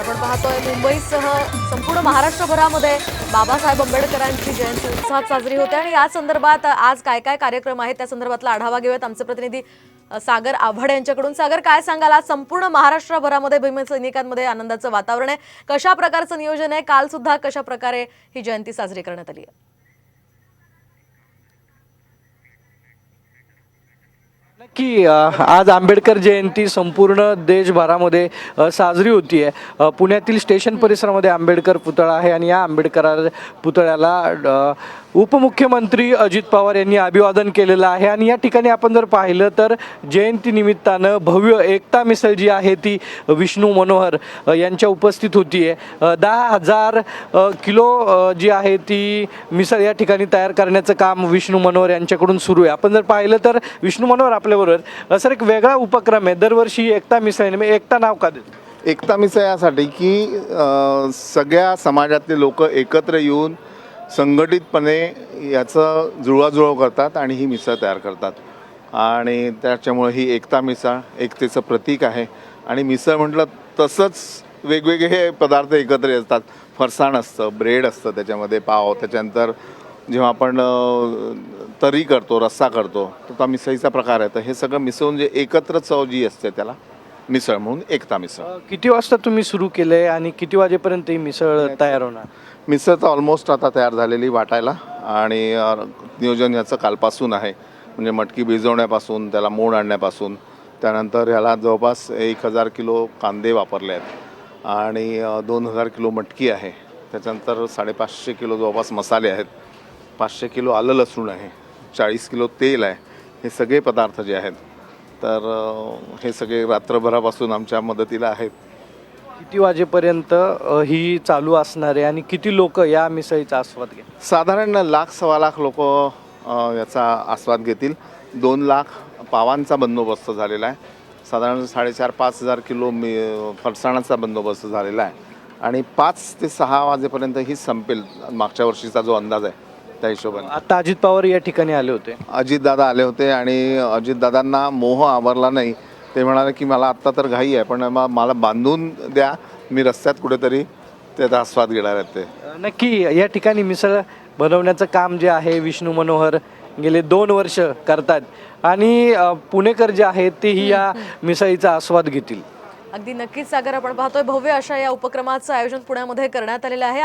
आपण पाहतोय मुंबईसह संपूर्ण महाराष्ट्रभरामध्ये बाबासाहेब आंबेडकरांची जयंती उत्साहात साजरी होते आणि या संदर्भात आज काय काय कार्यक्रम आहेत त्या संदर्भातला आढावा घेऊयात आमचे प्रतिनिधी सागर आव्हाड यांच्याकडून। सागर, काय सांगाल, आज संपूर्ण महाराष्ट्रभरामध्ये भीमसैनिकांमध्ये आनंदाचं वातावरण आहे, कशा प्रकारचं नियोजन आहे, काल सुद्धा कशा प्रकारे ही जयंती साजरी करण्यात आली आहे? की आज आंबेडकर जयंती संपूर्ण देशभरामध्ये साजरी होती आहे। पुण्यातील स्टेशन परिसरामध्ये आंबेडकर पुतळा आहे आणि या आंबेडकर पुतळ्याला उपमुख्यमंत्री अजित पवार यांनी अभिवादन केलेलं आहे। आणि या ठिकाणी आपण जर पाहिलं तर जयंतीनिमित्तानं भव्य एकता मिसळ जी आहे ती विष्णू मनोहर यांच्या उपस्थित होती आहे। 10,000 किलो जी आहे ती मिसळ या ठिकाणी तयार करण्याचं काम विष्णू मनोहर यांच्याकडून सुरू आहे। आपण जर पाहिलं तर विष्णू मनोहर आपल्याबरोबर, सर, एक वेगळा उपक्रम आहे दरवर्षी एकता मिसळ। एकता नाव का देतं? एकता मिसळ यासाठी की सगळ्या समाजातले लोक एकत्र येऊन संघटितपणे याचं जुळवाजुळव करतात आणि ही मिसळ तयार करतात आणि त्याच्यामुळे ही एकता मिसळ एकतेचं प्रतीक आहे। आणि मिसळ म्हटलं तसंच वेगवेगळे पदार्थ एकत्र येतात। फरसाण असतं, ब्रेड असतं, त्याच्यामध्ये पाव, त्याच्यानंतर जेव्हा आपण तरी करतो, रस्सा करतो, तर तो मिसळीचा प्रकार आहे। तर हे सगळं मिसळून जे एकत्र चव जी असते त्याला मिसळ म्हणून एकता मिसळ। किती वाजता तुम्ही सुरू केलंय आणि किती वाजेपर्यंत ही मिसळ तयार होणार? मिसळ तर ऑलमोस्ट आता तयार झालेली वाटायला आणि नियोजन याचं कालपासून आहे। म्हणजे मटकी भिजवण्यापासून, त्याला मोड आणण्यापासून, त्यानंतर ह्याला जवळपास 1,000 किलो कांदे वापरले आहेत आणि 2,000 किलो मटकी आहे। त्याच्यानंतर 550 किलो जवळपास मसाले आहेत, 500 किलो आलं लसूण आहे, 40 किलो तेल आहे। हे सगळे पदार्थ जे आहेत तर हे सगळे रात्रभरापासून आमच्या मदतीला आहेत। किती वाजेपर्यंत ही चालू असणार आहे आणि किती लोक या मिसळीचा आस्वाद घेतील? साधारण 1,00,000-1.25 लाख लोक याचा आस्वाद घेतील। 2 लाख पावांचा बंदोबस्त झालेला आहे। साधारण 4,500-5,000 किलो फरसाणाचा बंदोबस्त झालेला आहे आणि 5 ते 6 वाजेपर्यंत ही संपेल, मागच्या वर्षीचा जो अंदाज आहे त्या हिशोबाने। आता अजित पवार या ठिकाणी आले होते, अजितदादा आले होते आणि अजितदादांना मोह आवरला नाही। ते म्हणाले की मला आत्ता तर घाई आहे, पण मला बांधून द्या, मी रस्त्यात कुठेतरी त्याचा आस्वाद घेणार आहेत ते। नक्की या ठिकाणी मिसळ बनवण्याचं काम जे आहे विष्णू मनोहर गेले 2 वर्ष करतात आणि पुणेकर जे आहेत तेही या मिसळीचा आस्वाद घेतील। अगदी नक्कीच सागर, आपण पाहतोय भव्य अशा या उपक्रमाचं आयोजन पुण्यामध्ये करण्यात आलेलं आहे।